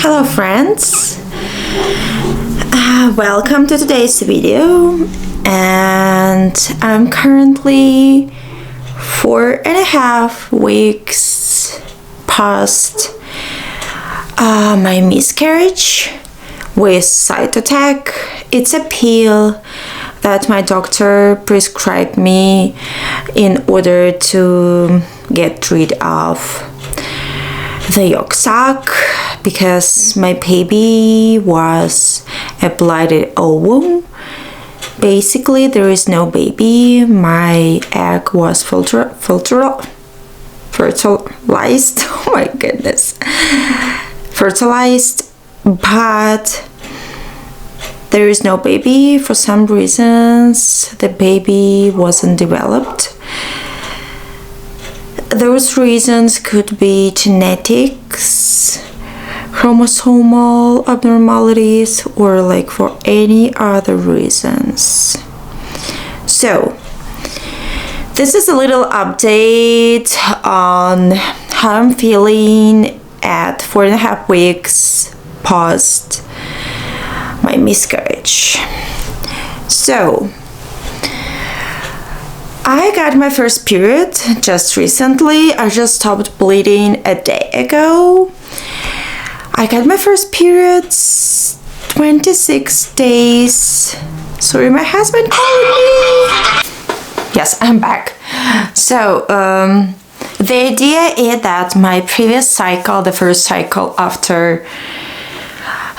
Hello friends, welcome to today's video, and I'm currently 4.5 weeks past my miscarriage with cytotec. It's a pill that my doctor prescribed me in order to get rid of the yolk sac, because my baby was a blighted ovum. Basically, there is no baby. My egg was fertilized. Oh my goodness. Fertilized, but there is no baby. For some reasons, the baby wasn't developed. Those reasons could be genetics, chromosomal abnormalities, or like for any other reasons. So this is a little update on how I'm feeling at 4.5 weeks post my miscarriage. So I got my first period just recently. I just stopped bleeding a day ago. I got my first periods 26 days. Sorry, my husband called me. Yes, I'm back. So, the idea is that my previous cycle, the first cycle after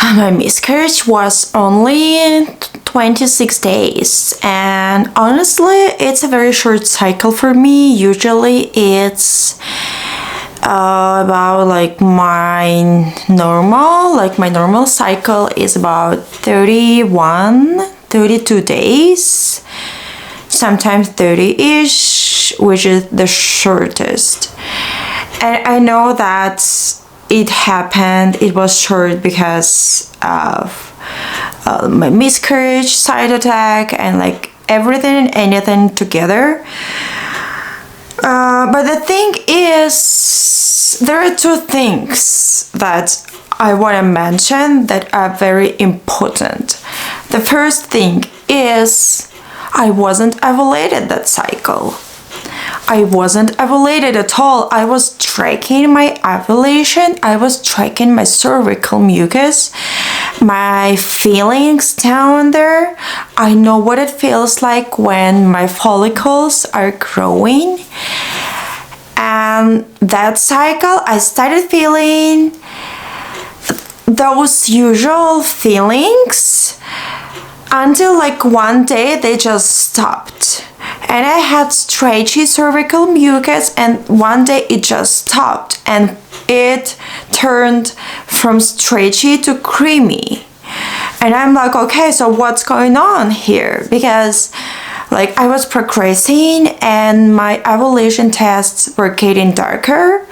my miscarriage, was only 26 days, and honestly it's a very short cycle for me. Usually it's about like my normal cycle is about 32 days, sometimes 30-ish, which is the shortest. And I know that it was short because of my miscarriage, cytotec, and like everything and anything together. But the thing is, there are two things that I want to mention that are very important. The first thing is I wasn't ovulated that cycle. I wasn't ovulated at all. I was tracking my ovulation. I was tracking my cervical mucus, my feelings down there. I know what it feels like when my follicles are growing. And that cycle, I started feeling those usual feelings until like one day they just stopped. And I had stretchy cervical mucus, and one day it just stopped and it turned from stretchy to creamy. And I'm like, okay, so what's going on here? Because like I was progressing and my ovulation tests were getting darker,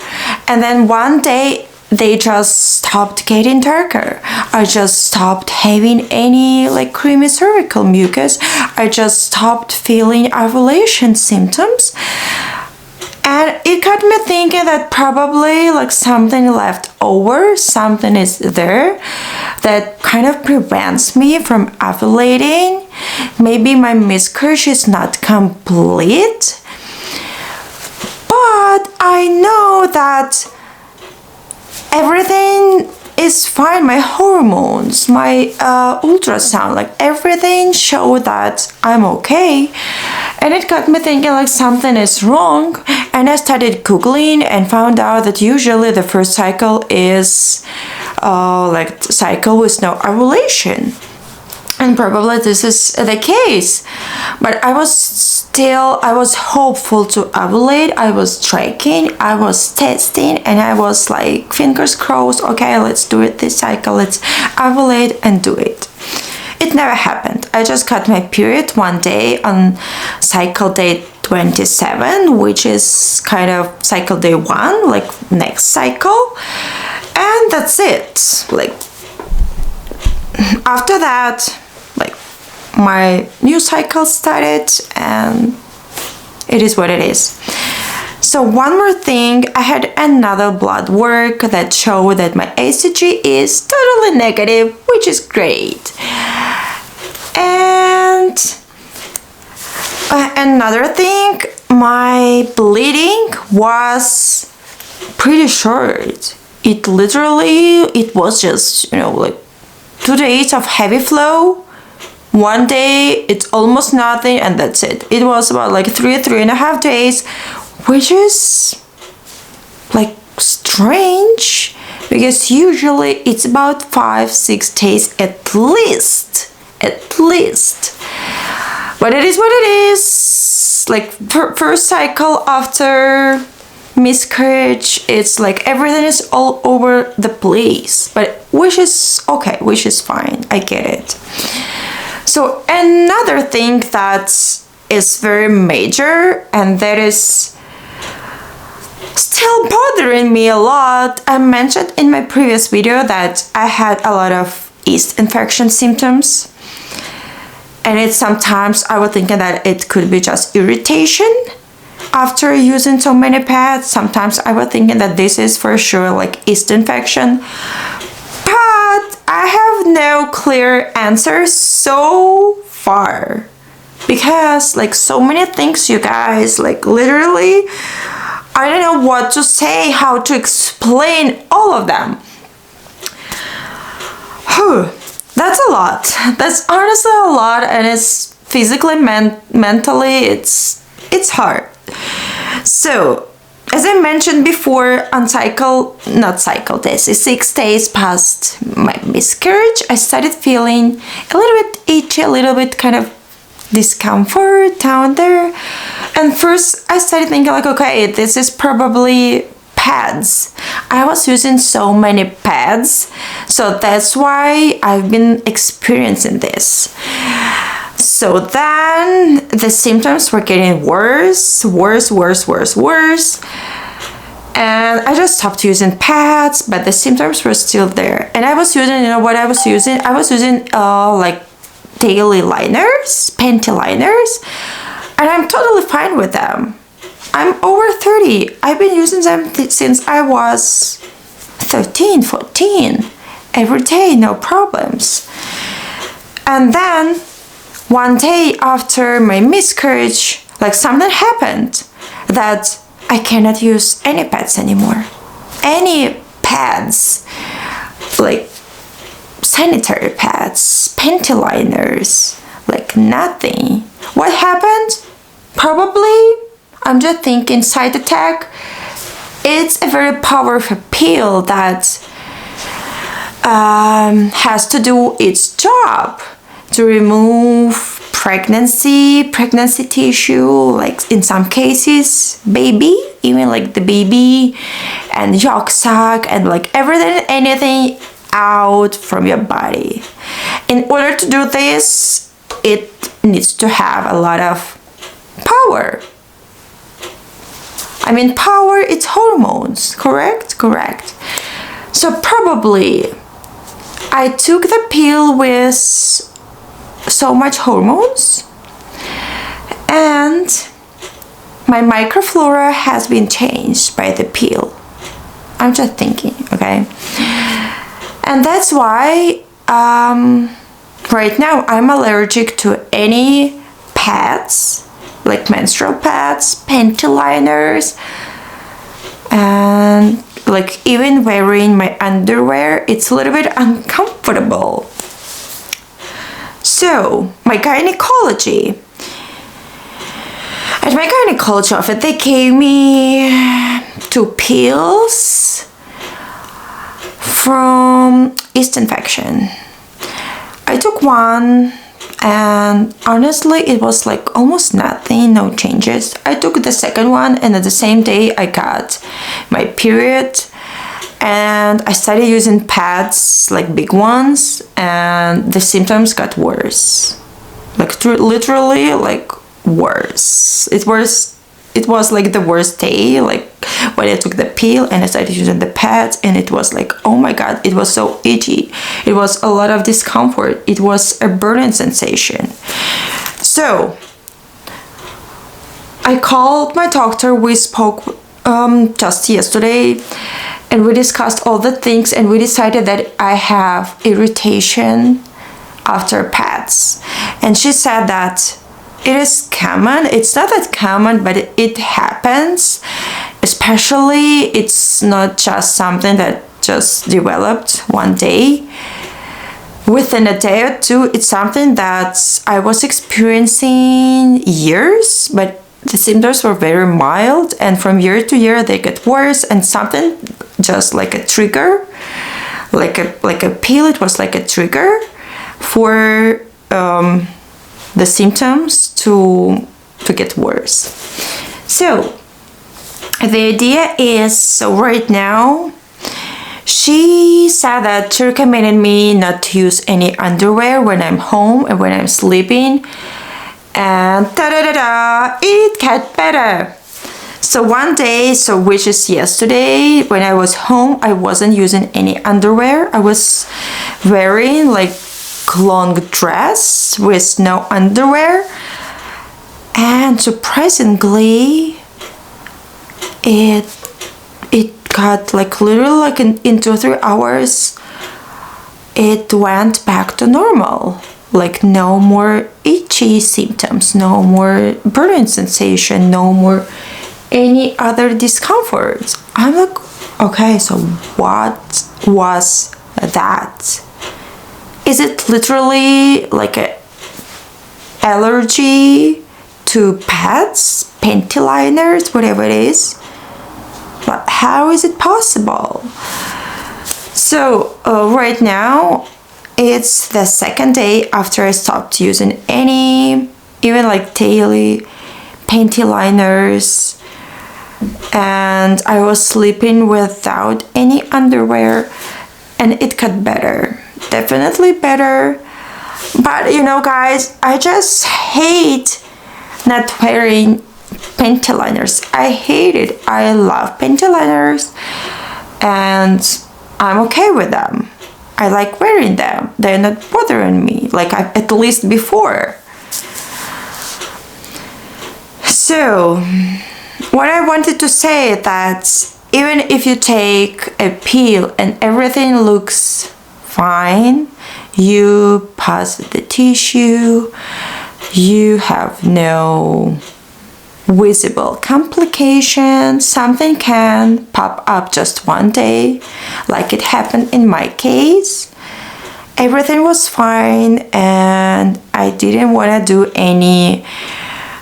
and then one day they just stopped getting darker. I just stopped having any like creamy cervical mucus. I just stopped feeling ovulation symptoms. And it got me thinking that probably like something left over, something is there that kind of prevents me from ovulating. Maybe my miscarriage is not complete. But I know that everything is fine. My hormones, my ultrasound, like everything showed that I'm okay. And it got me thinking like something is wrong. And I started Googling and found out that usually the first cycle is like cycle with no ovulation. And probably this is the case. But I was hopeful to ovulate. I was tracking, I was testing, and I was like, fingers crossed, okay, let's do it this cycle, let's ovulate and do it. It never happened. I just got my period one day on cycle day 27, which is kind of cycle day 1, like next cycle. And that's it. Like, after that, like, my new cycle started, and it is what it is. So one more thing, I had another blood work that showed that my HCG is totally negative, which is great. And another thing, my bleeding was pretty short. It was just, like 2 days of heavy flow. One day it's almost nothing, and that's it. It was about like 3.5 days, which is like strange, because usually it's about 5-6 days at least. But it is what it is. Like first cycle after miscarriage, it's like everything is all over the place, but which is okay, which is fine, I get it. So another thing that is very major, and that is still bothering me a lot, I mentioned in my previous video that I had a lot of yeast infection symptoms, and it's sometimes I was thinking that it could be just irritation after using so many pads. Sometimes I was thinking that this is for sure like yeast infection, but I have no clear answer so far, because like so many things, you guys, like literally I don't know what to say, how to explain all of them. That's a lot. That's honestly a lot, and it's physically, mentally, it's hard. So, as I mentioned before, on this is 6 days past my miscarriage, I started feeling a little bit itchy, a little bit kind of discomfort down there. And first I started thinking like, okay, this is probably pads. I was using so many pads, so that's why I've been experiencing this. So then the symptoms were getting worse. And I just stopped using pads, but the symptoms were still there. And I was using, what I was using? I was using like daily liners, panty liners, and I'm totally fine with them. I'm over 30. I've been using them since I was 13, 14. Every day, no problems. And then one day after my miscarriage, like something happened that I cannot use any pads anymore. Any pads, like sanitary pads, panty liners, like nothing. What happened? Probably, I'm just thinking, side attack. It's a very powerful pill that has to do its job to remove pregnancy tissue, like in some cases baby, even like the baby and yolk sac and like anything out from your body. In order to do this, it needs to have a lot of power. I mean, power, it's hormones, correct? Correct. So probably I took the pill with so much hormones, and my microflora has been changed by the pill. I'm just thinking, okay? And that's why right now I'm allergic to any pads, like menstrual pads, panty liners, and like even wearing my underwear, it's a little bit uncomfortable. So, my gynecology. At my gynecology office, they gave me 2 pills from yeast infection. I took one, and honestly, it was like almost nothing, no changes. I took the second one, and at the same day, I got my period. And I started using pads, like big ones, and the symptoms got worse. Like literally, like worse. It was like the worst day, like when I took the pill and I started using the pads, and it was like, oh my god, it was so itchy. It was a lot of discomfort. It was a burning sensation. So I called my doctor. We spoke just yesterday, and we discussed all the things, and we decided that I have irritation after pads. And she said that it is common. It's not that common, but it happens. Especially, it's not just something that just developed one day. Within a day or two, it's something that I was experiencing years, but the symptoms were very mild, and from year to year they get worse, and something just like a trigger, like a pill. It was like a trigger for the symptoms to get worse. So the idea is, so right now she said that she recommended me not to use any underwear when I'm home and when I'm sleeping, and it got better. So one day, which is yesterday, when I was home, I wasn't using any underwear. I was wearing like long dress with no underwear, and surprisingly it got like literally like in 2 or 3 hours it went back to normal. Like no more itchy symptoms, no more burning sensation, no more any other discomfort. I'm like, okay, so what was that? Is it literally like a allergy to pads, panty liners, whatever it is? But how is it possible? So right now it's the second day after I stopped using any, even like daily panty liners, and I was sleeping without any underwear, and it got better, definitely better. But you know guys, I just hate not wearing panty liners. I hate it. I love panty liners and I'm okay with them. I like wearing them. They're not bothering me, like at least before. So what I wanted to say is that even if you take a pill and everything looks fine, you pass the tissue, you have no visible complications, something can pop up just one day, like it happened in my case. Everything was fine, and I didn't want to do any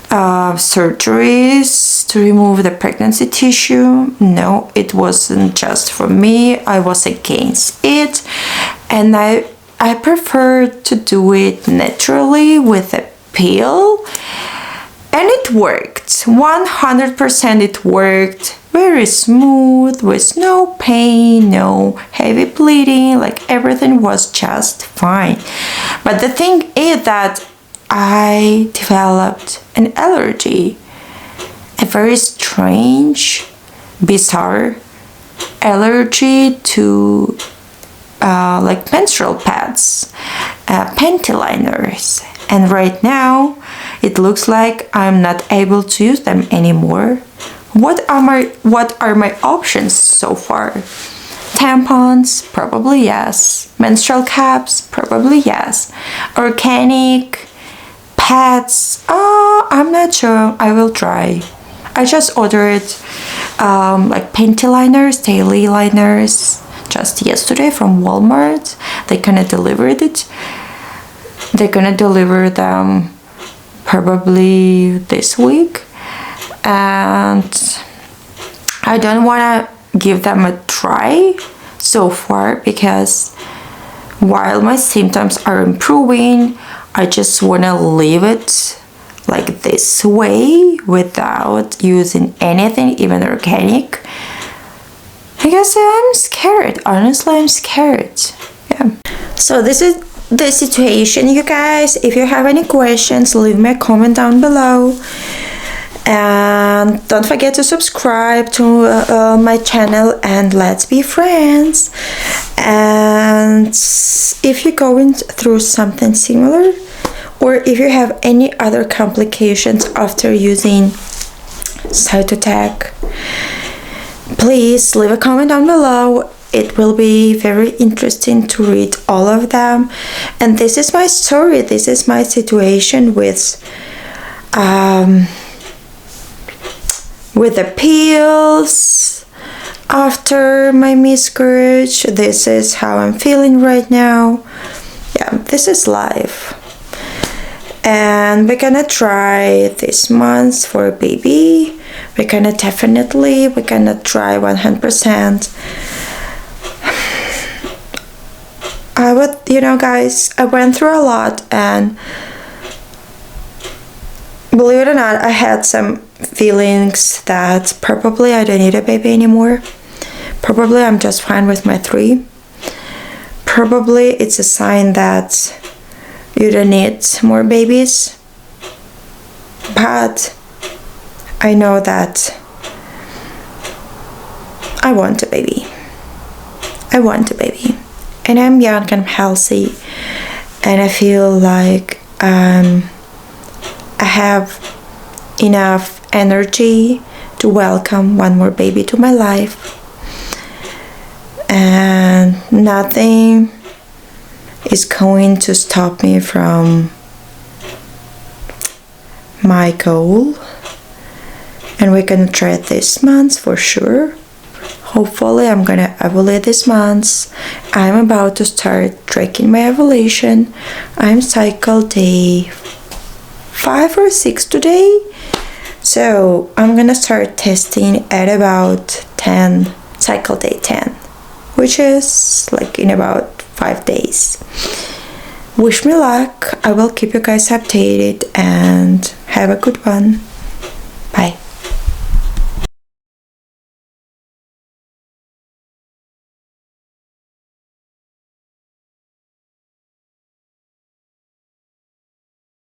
surgeries to remove the pregnancy tissue. No, it wasn't just for me. I was against it, and I preferred to do it naturally with a pill. And it worked, 100% it worked, very smooth, with no pain, no heavy bleeding, like everything was just fine. But the thing is that I developed an allergy, a very strange, bizarre allergy to like menstrual pads, panty liners. And right now it looks like I'm not able to use them anymore. What are my options so far? Tampons? Probably yes. Menstrual cups? Probably yes. Organic pads? I'm not sure. I will try. I just ordered like panty liners, daily liners just yesterday from Walmart. They kind of delivered it. They're gonna deliver them probably this week, and I don't want to give them a try so far because while my symptoms are improving, I just want to leave it like this way without using anything, even organic. I guess I'm scared. Honestly, I'm scared. Yeah. So this is the situation, you guys. If you have any questions, leave me a comment down below, and don't forget to subscribe to my channel, and let's be friends. And if you're going through something similar, or if you have any other complications after using side attack. Please leave a comment down below. It will be very interesting to read all of them. And this is my story. This is my situation with the pills after my miscarriage. This is how I'm feeling right now. Yeah, this is life. And we're gonna try this month for a baby. We're gonna try 100%. Guys, I went through a lot, and believe it or not, I had some feelings that probably I don't need a baby anymore. Probably I'm just fine with my 3. Probably it's a sign that you don't need more babies. But I know that I want a baby. I want a baby. And I'm young and healthy. And I feel like I have enough energy to welcome one more baby to my life. And nothing is going to stop me from my goal. And we're gonna try it this month for sure. Hopefully I'm gonna ovulate this month. I'm about to start tracking my ovulation. I'm cycle day 5 or 6 today. So I'm gonna start testing at about 10, cycle day 10, which is like in about 5 days. Wish me luck. I will keep you guys updated, and have a good one.